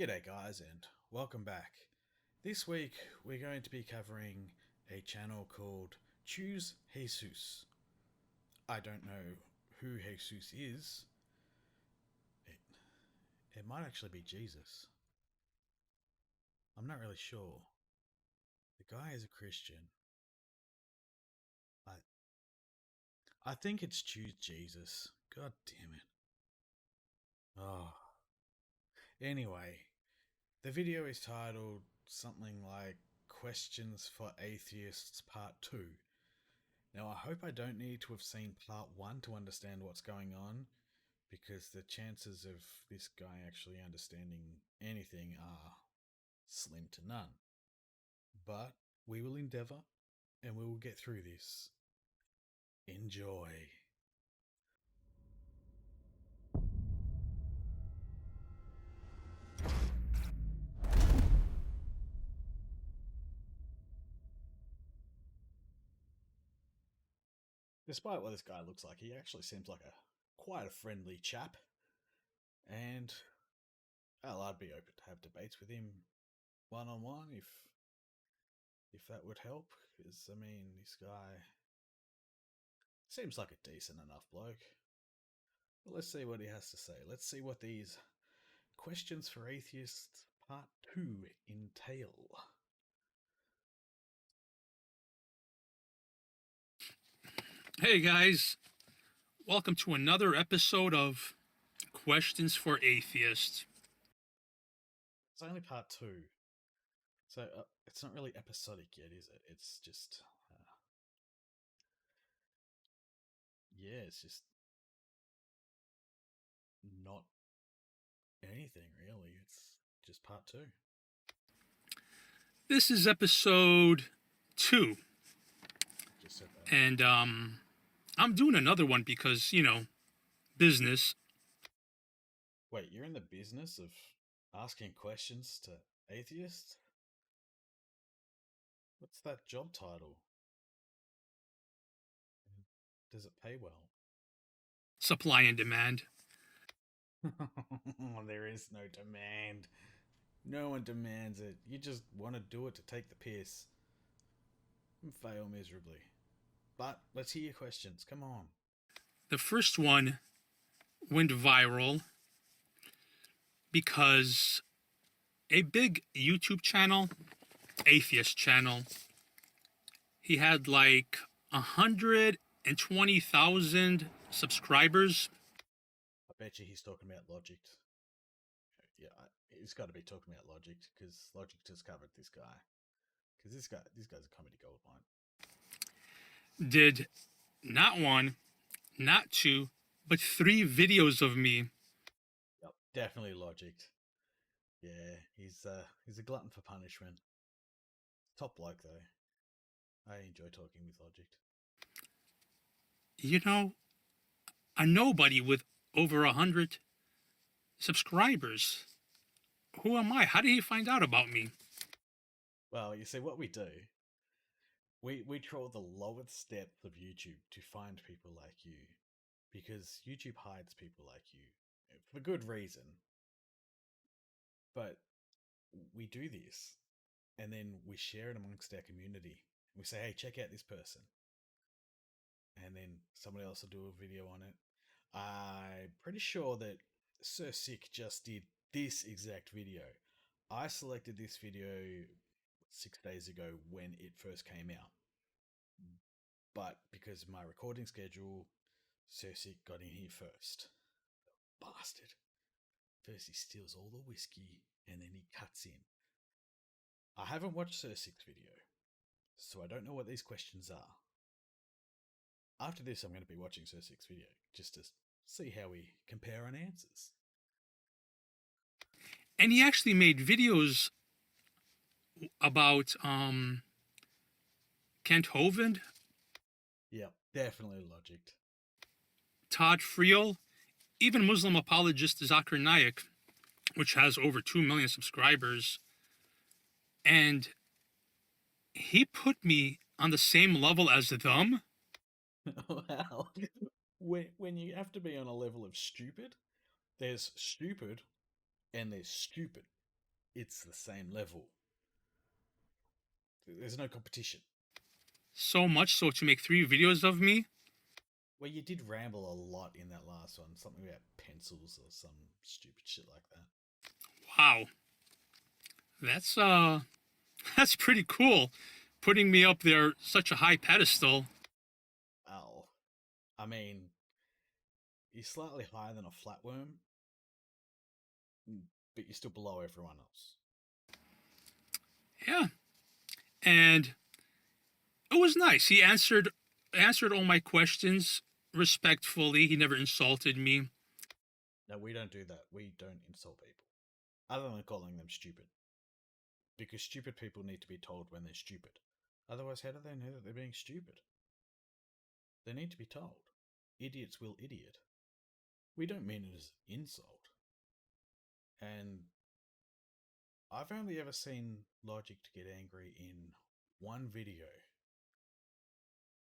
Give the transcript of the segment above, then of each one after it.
G'day, guys, and welcome back. This week we're going to be covering a channel called Choose Jesus. I don't know who Jesus is. It might actually be Jesus. I'm not really sure. The guy is a Christian. I I think it's Choose Jesus. God damn it. Oh. Anyway, the video is titled something like Questions for Atheists Part 2. Now, I hope I don't need to have seen part 1 to understand what's going on, because the chances of this guy actually understanding anything are slim to none. But we will endeavour and we will get through this. Enjoy. Despite what this guy looks like, he actually seems like quite a friendly chap. And well, I'd be open to have debates with him one on one if that would help. Because I mean, this guy seems like a decent enough bloke. But let's see what he has to say. Let's see what these questions for atheists part 2 entail. Hey guys, welcome to another episode of Questions for Atheists. It's only part 2. So it's not really episodic yet, is it? It's just yeah, it's just not anything really. It's just part 2. This is episode 2, Just said that. and I'm doing another one because, business. Wait, you're in the business of asking questions to atheists? What's that job title? Does it pay well? Supply and demand. There is no demand. No one demands it. You just want to do it to take the piss and fail miserably. But let's hear your questions. Come on. The first one went viral because a big YouTube channel, atheist channel, he had like 120,000 subscribers. I bet you he's talking about Logic. Yeah, he's got to be talking about Logic because Logic just covered this guy. Because this guy's a comedy gold mine. Did not one, not two, but 3 videos of me. Yep, definitely Logic. Yeah, he's a glutton for punishment. Top bloke though. I enjoy talking with Logic. A nobody with over 100 subscribers. Who am I? How did he find out about me? Well, you see what we do. We troll the lowest depth of YouTube to find people like you, because YouTube hides people like you for good reason. But we do this, and then we share it amongst our community. We say, "Hey, check out this person," and then somebody else will do a video on it. I'm pretty sure that Sir Sic just did this exact video. I selected this video 6 days ago when it first came out. But because of my recording schedule, Sir Sic got in here first. Bastard. First he steals all the whiskey and then he cuts in. I haven't watched Sir Sic's video, so I don't know what these questions are. After this, I'm going to be watching Sir Sic's video just to see how we compare on answers. And he actually made videos about Kent Hovind, Yep, definitely Logic. Todd Friel, even Muslim apologist Zakir Naik, which has over 2 million subscribers. And he put me on the same level as them. Well, when you have to be on a level of stupid, there's stupid and there's stupid. it's the same level. There's no competition. So much so to make 3 videos of me. Well, you did ramble a lot in that last one. Something about pencils or some stupid shit like that. Wow, that's that's pretty cool. Putting me up there such a high pedestal. Oh, I mean, you're slightly higher than a flatworm, but you're still below everyone else. Yeah, and it was nice. He answered all my questions respectfully. He never insulted me. No, we don't do that. We don't insult people, other than calling them stupid. Because stupid people need to be told when they're stupid. Otherwise, how do they know that they're being stupid? They need to be told. Idiots will idiot. We don't mean it as an insult. And I've only ever seen Logic to get angry in one video,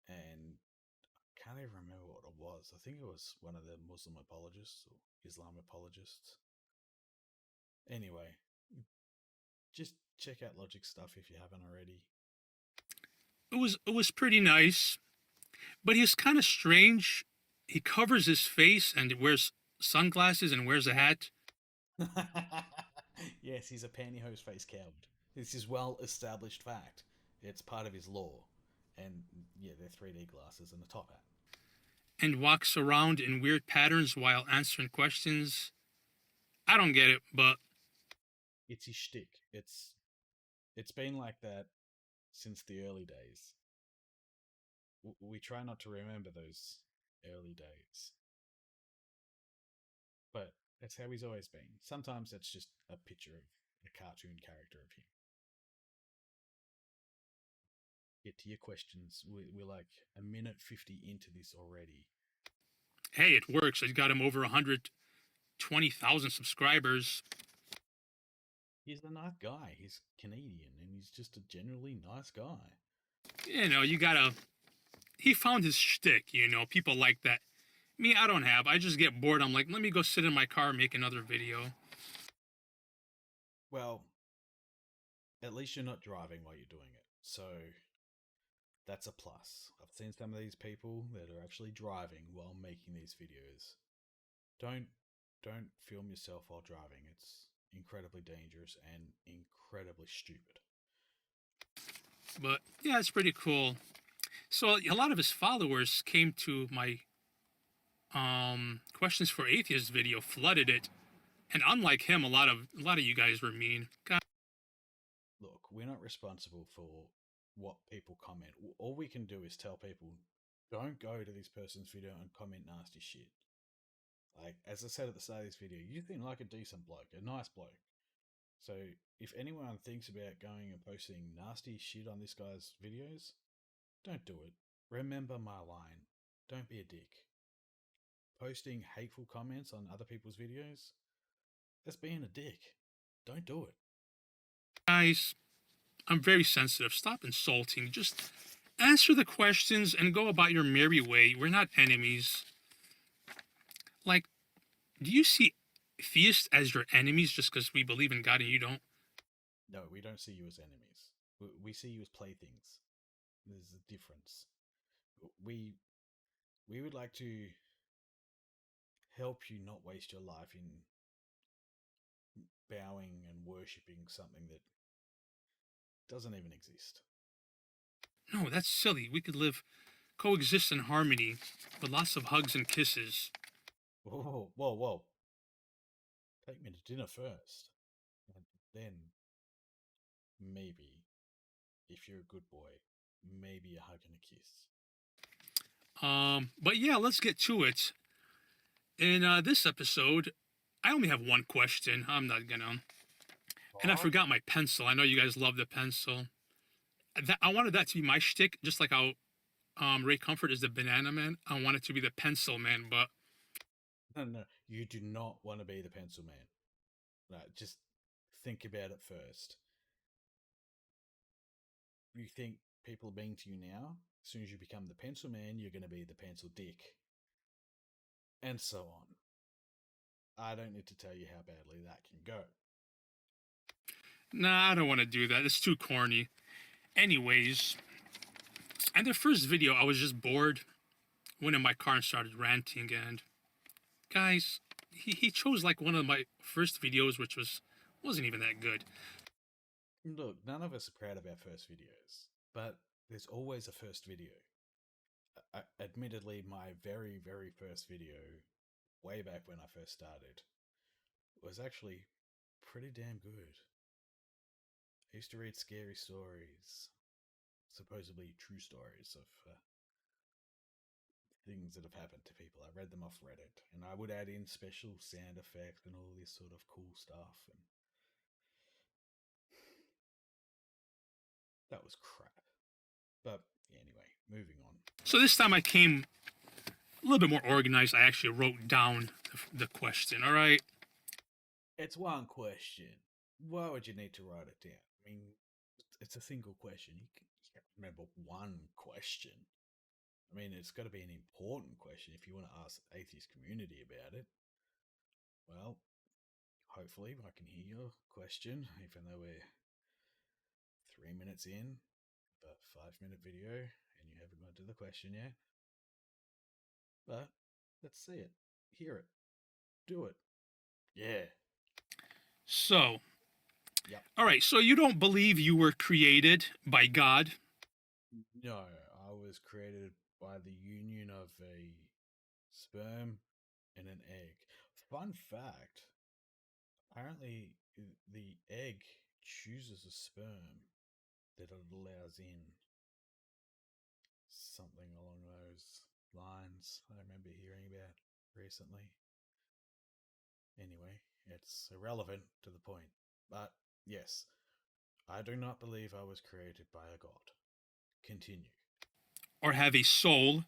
and I can't even remember what it was. I think it was one of the Muslim apologists or Islam apologists. Anyway, just check out Logic stuff if you haven't already. It was pretty nice, but he's kind of strange. He covers his face and wears sunglasses and wears a hat. Yes, he's a pantyhose face coward. This is well established fact. It's part of his law. And yeah, they're 3D glasses and a top hat. And walks around in weird patterns while answering questions. I don't get it, but It's his shtick. It's been like that since the early days. We try not to remember those early days, but that's how he's always been. Sometimes that's just a picture of a cartoon character of him. Get to your questions. We're like a minute 50 into this already. hey, it works. I got him over 120,000 subscribers. He's a nice guy. He's Canadian and he's just a generally nice guy. You know, you gotta. He found his shtick, you know. People like that. Me, I don't have. I just get bored. I'm like, let me go sit in my car and make another video. Well, at least you're not driving while you're doing it. So that's a plus. I've seen some of these people that are actually driving while making these videos. Don't don't film yourself while driving. It's incredibly dangerous and incredibly stupid. But yeah, it's pretty cool. So a lot of his followers came to my questions for atheists video, flooded it, and unlike him, a lot of you guys were mean. God. Look, we're not responsible for what people comment. All we can do is tell people don't go to this person's video and comment nasty shit. Like, as I said at the start of this video, you think like a decent bloke, a nice bloke. So if anyone thinks about going and posting nasty shit on this guy's videos, don't do it. Remember my line. Don't be a dick. Posting hateful comments on other people's videos, that's being a dick. Don't do it. Guys, I'm very sensitive. Stop insulting. Just answer the questions and go about your merry way. We're not enemies. Like, do you see theists as your enemies just because we believe in God and you don't? No, we don't see you as enemies. We see you as playthings. There's a difference. We we would like to help you not waste your life in bowing and worshipping something that doesn't even exist. No, that's silly. We could coexist in harmony with lots of hugs and kisses. Whoa, whoa, whoa. Take me to dinner first. And then, maybe, if you're a good boy, maybe a hug and a kiss. But yeah, let's get to it. In this episode, I only have one question. I'm not gonna. And I Oh, forgot my pencil. I know you guys love the pencil. I wanted that to be my shtick, just like how Ray Comfort is the banana man. I want it to be the pencil man, but no, no, you do not want to be the pencil man. Right, just think about it first. You think people are being to you now? As soon as you become the pencil man, you're going to be the pencil dick. And so on. I don't need to tell you how badly that can go. Nah, I don't want to do that. It's too corny. Anyways, and the first video, I was just bored, went in my car and started ranting. And guys, he chose like one of my first videos, which wasn't even that good. Look, none of us are proud of our first videos, but there's always a first video. Admittedly, my very, very first video, way back when I first started, was actually pretty damn good. I used to read scary stories, supposedly true stories of things that have happened to people. I read them off Reddit, and I would add in special sound effects and all this sort of cool stuff. And that was crap. But anyway, moving on. So this time I came a little bit more organized. I actually wrote down the question. All right. It's one question. Why would you need to write it down? I mean, it's a single question. You can't remember one question. I mean, it's got to be an important question if you want to ask the atheist community about it. Well, hopefully I can hear your question, even though we're 3 minutes in, the 5 minute video, and you haven't got to the question yet. But let's see it, hear it, do it. Yeah. So, Yep. all right. So you don't believe you were created by God? No, I was created by the union of a sperm and an egg. Fun fact, apparently the egg chooses a sperm that it allows in. Something along those lines I remember hearing about recently. Anyway, it's irrelevant to the point. But yes, I do not believe I was created by a god. Continue. Or have a soul?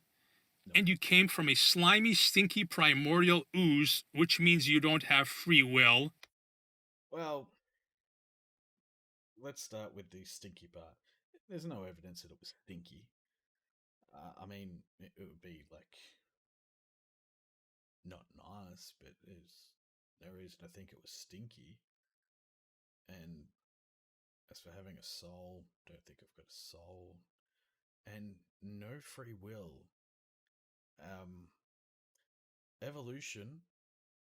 No. And you came from a slimy, stinky primordial ooze, which means you don't have free will? Well, let's start with the stinky part. There's no evidence that it was stinky. I mean, it would be like not nice, but there's no reason to think it was stinky. And as for having a soul, don't think I've got a soul. And no free will. Um, Evolution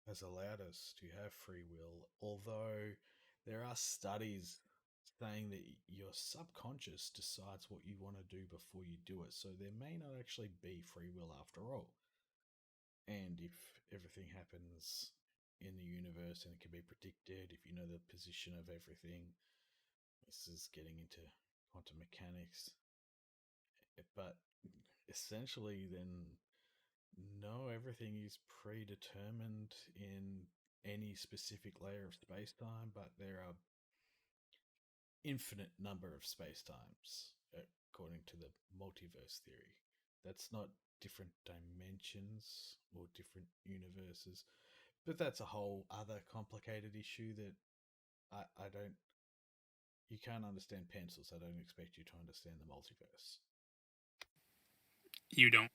has allowed us to have free will, although there are studies saying that your subconscious decides what you want to do before you do it. So there may not actually be free will after all. And if everything happens in the universe and it can be predicted, if you know the position of everything, this is getting into quantum mechanics. But essentially, then, no, everything is predetermined in any specific layer of space time, but there are infinite number of space times according to the multiverse theory. That's not different dimensions or different universes, but that's a whole other complicated issue that I don't. You can't understand pencils. I don't expect you to understand the multiverse. You don't.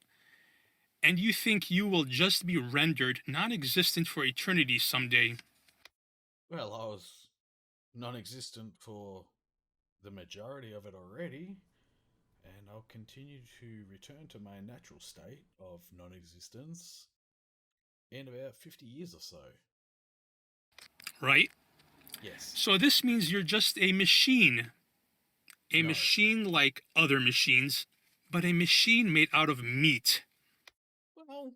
And you think you will just be rendered non existent for eternity someday? Well, I was non existent for the majority of it already, and I'll continue to return to my natural state of non existence in about 50 years or so. Right? Yes. So this means you're just a machine. A No. machine like other machines, but a machine made out of meat. Well,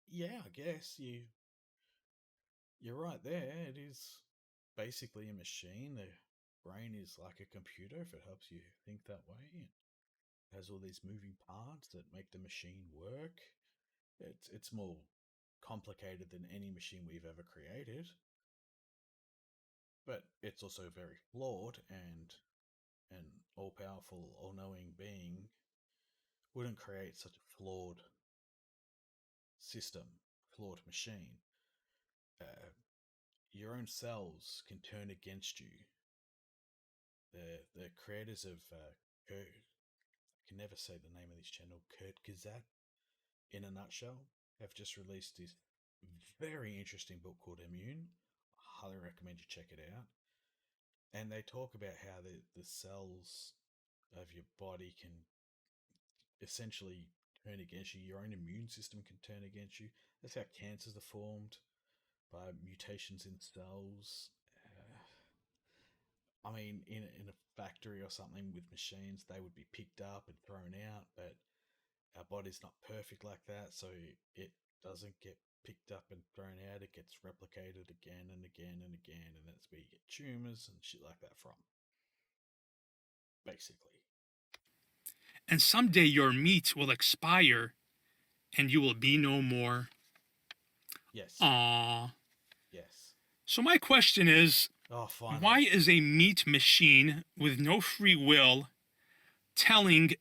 yeah, I guess you're right there. It is basically a machine. The brain is like a computer if it helps you think that way. It has all these moving parts that make the machine work. It's more complicated than any machine we've ever created, but it's also very flawed, and an all powerful, all knowing being wouldn't create such a flawed system, flawed machine. Uh, your own cells can turn against you. The creators of Kurt, I can never say the name of this channel, Kurt Gazat, in a nutshell, have just released this very interesting book called Immune. I highly recommend you check it out. And they talk about how the cells of your body can essentially turn against you. Your own immune system can turn against you. That's how cancers are formed, by mutations in cells. I mean, in a factory or something with machines, they would be picked up and thrown out, but our body's not perfect like that, so it doesn't get picked up and thrown out. It gets replicated again and again and again, and that's where you get tumors and shit like that from, basically. And someday your meat will expire and you will be no more. Yes, Aww. yes. So my question is, Oh, why finally. is a meat machine with no free will telling,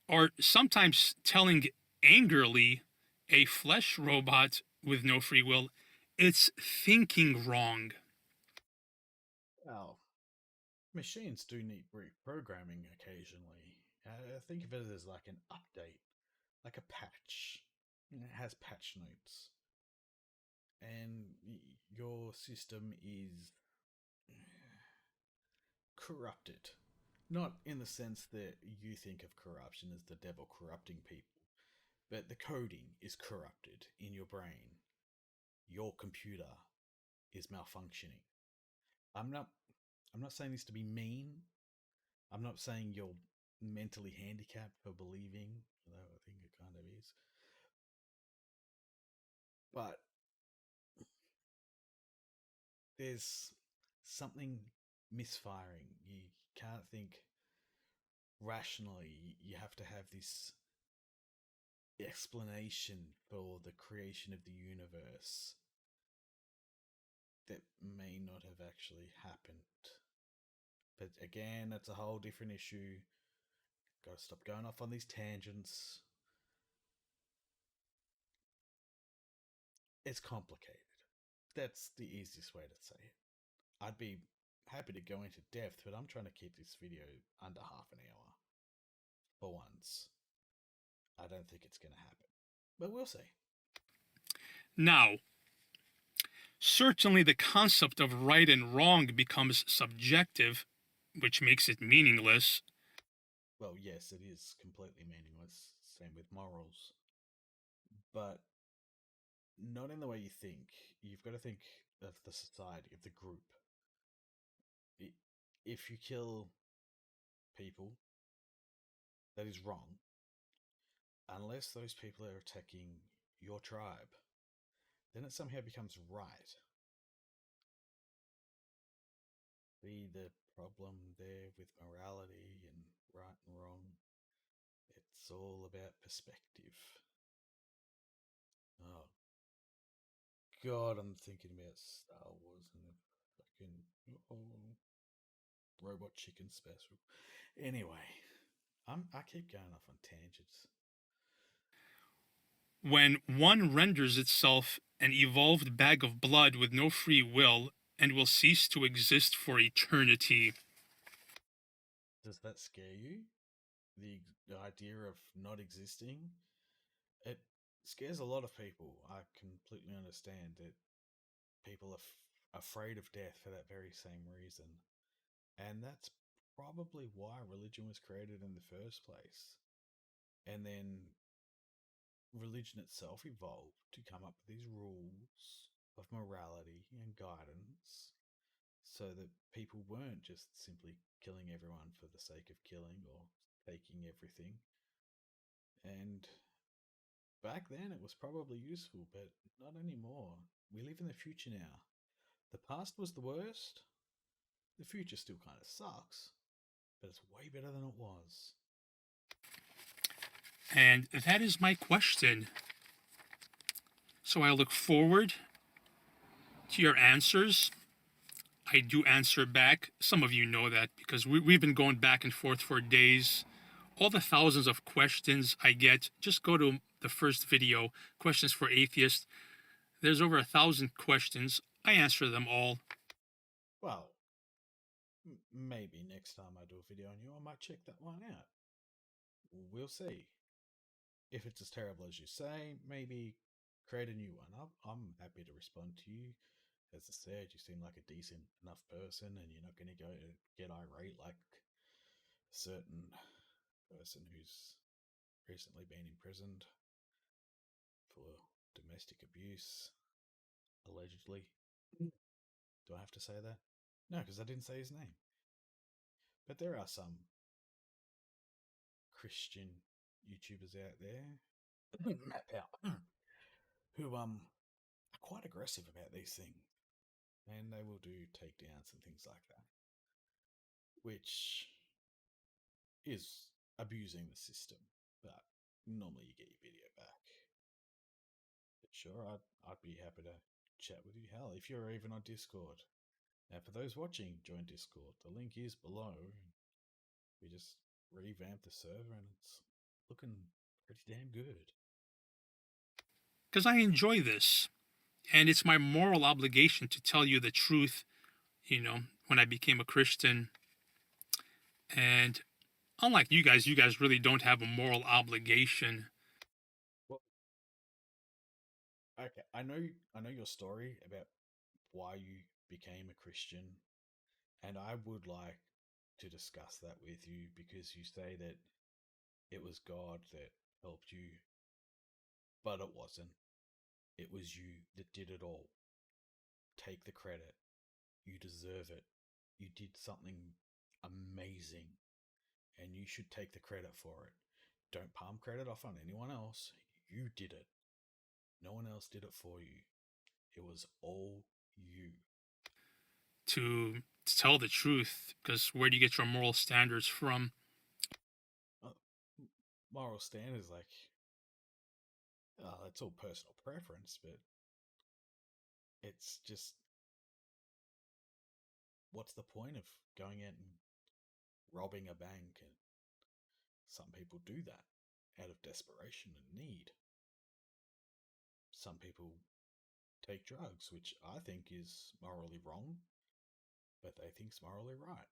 or sometimes telling angrily, a flesh robot with no free will, it's thinking wrong? Well, machines do need reprogramming occasionally. Think of it as like an update, like a patch. It has patch notes, and your system is corrupted. Not in the sense that you think of corruption as the devil corrupting people, but the coding is corrupted in your brain. Your computer is malfunctioning. I'm not I'm not saying this to be mean. I'm not saying you're mentally handicapped for believing, although I think it kind of is. But there's something misfiring. You can't think rationally. You have to have this explanation for the creation of the universe that may not have actually happened. But again, that's a whole different issue. Gotta stop going off on these tangents. It's complicated. That's the easiest way to say it. I'd be happy to go into depth, but I'm trying to keep this video under half an hour for once. I don't think it's going to happen, but we'll see. Now, certainly the concept of right and wrong becomes subjective, which makes it meaningless. Well, yes, it is completely meaningless. Same with morals, but not in the way you think. You've got to think of the society, of the group. If you kill people, that is wrong, unless those people are attacking your tribe. Then it somehow becomes right. The problem there with morality and right and wrong, it's all about perspective. Oh God, I'm thinking about Star Wars and the fucking robot chicken special. Anyway, I keep going off on tangents. When one renders itself an evolved bag of blood with no free will and will cease to exist for eternity. Does that scare you? The idea of not existing? It scares a lot of people. I completely understand that people are afraid of death for that very same reason. And that's probably why religion was created in the first place. And then religion itself evolved to come up with these rules of morality and guidance so that people weren't just simply killing everyone for the sake of killing or taking everything. And back then it was probably useful, but not anymore. We live in the future now. The past was the worst. The future still kind of sucks, but it's way better than it was. And that is my question. So I look forward to your answers. I do answer back. Some of you know that because we've been going back and forth for days. All the thousands of questions I get, just go to the first video, Questions for Atheists. There's over 1,000 questions. I answer them all. Well, maybe next time I do a video on you, I might check that one out. We'll see. If it's as terrible as you say, maybe create a new one. I'm happy to respond to you. as I said, you seem like a decent enough person, and you're not going to go get irate like a certain person who's recently been imprisoned for domestic abuse, allegedly. Do I have to say that? No, because I didn't say his name. But there are some Christian YouTubers out there map out who are quite aggressive about these things, and they will do takedowns and things like that, which is abusing the system. But normally you get your video back. But sure, I'd be happy to chat with you. Hell, if you're even on Discord. Now, for those watching, join Discord. The link is below. We just revamped the server, and it's looking pretty damn good. Because I enjoy this. And it's my moral obligation to tell you the truth, when I became a Christian. And unlike you guys really don't have a moral obligation. Well, okay, I know your story about why you became a Christian, and I would like to discuss that with you because you say that it was God that helped you, but it wasn't. It was you that did it all. Take the credit. You deserve it. You did something amazing, and you should take the credit for it. Don't palm credit off on anyone else. You did it. No one else did it for you. It was all you. To tell the truth, because where do you get your moral standards from? Uh, Moral standards, like, it's all personal preference, but it's just, what's the point of going out and robbing a bank? And some people do that out of desperation and need. Some people take drugs, which I think is morally wrong, but they think's morally right.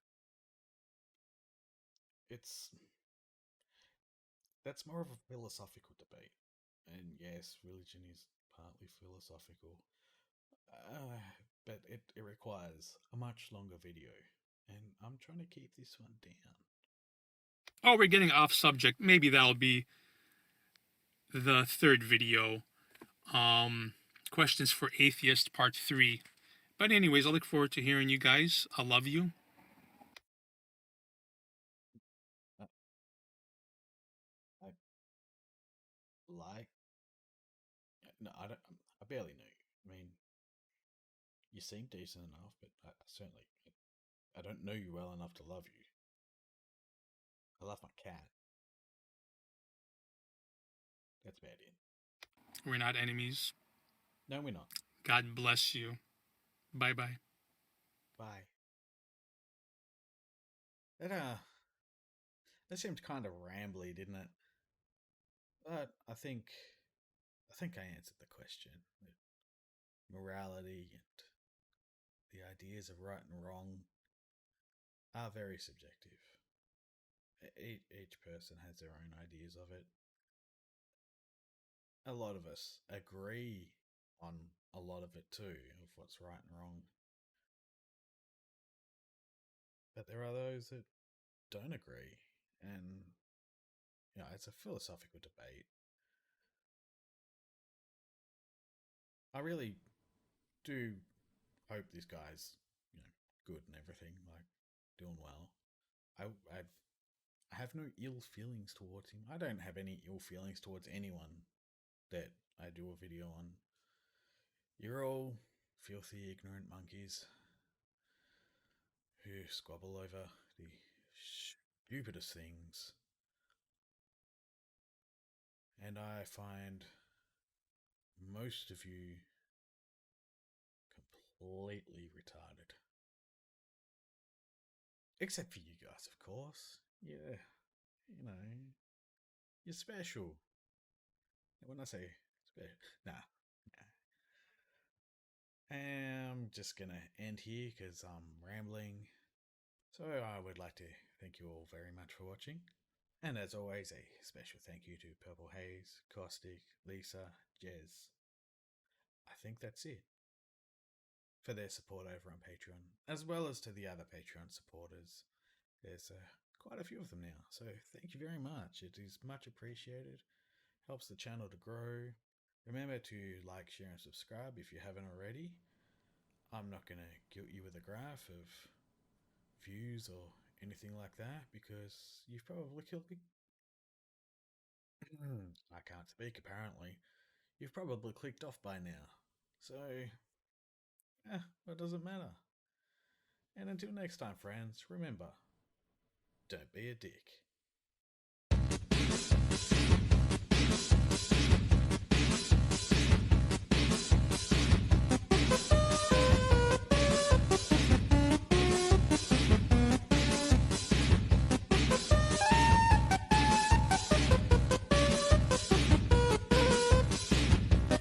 It's That's more of a philosophical debate. And yes, religion is partly philosophical, uh, but it requires a much longer video, and I'm trying to keep this one down. Oh, we're getting off subject. Maybe that'll be the third video. Questions for Atheist Part 3. But anyways, I look forward to hearing you guys. I love you. Uh, I like no, I don't. I barely know you. I mean, you seem decent enough, but I certainly I don't know you well enough to love you. I love my cat. That's about it. We're not enemies. No, we're not. God bless you. Bye bye. Bye. That that seemed kind of rambly, didn't it? But I think I answered the question. Morality and the ideas of right and wrong are very subjective. Each person has their own ideas of it. A lot of us agree on a lot of it too, of what's right and wrong. But there are those that don't agree. And, it's a philosophical debate. I really do hope this guy's, good and everything, like doing well. I have no ill feelings towards him. I don't have any ill feelings towards anyone that I do a video on. You're all filthy, ignorant monkeys who squabble over the stupidest things. And I find most of you completely retarded. Except for you guys, of course. Yeah, you know, you're special. When I say special, nah. I'm just gonna end here because I'm rambling. So I would like to thank you all very much for watching. And as always, a special thank you to Purple Haze, Caustic, Lisa, Jez. I think that's it. for their support over on Patreon, as well as to the other Patreon supporters. There's quite a few of them now, so thank you very much. It is much appreciated. Helps the channel to grow. Remember to like, share, and subscribe if you haven't already. I'm not going to guilt you with a graph of views or anything like that because you've probably I can't speak apparently. You've probably clicked off by now. So, what does it matter? And until next time, friends, remember, don't be a dick.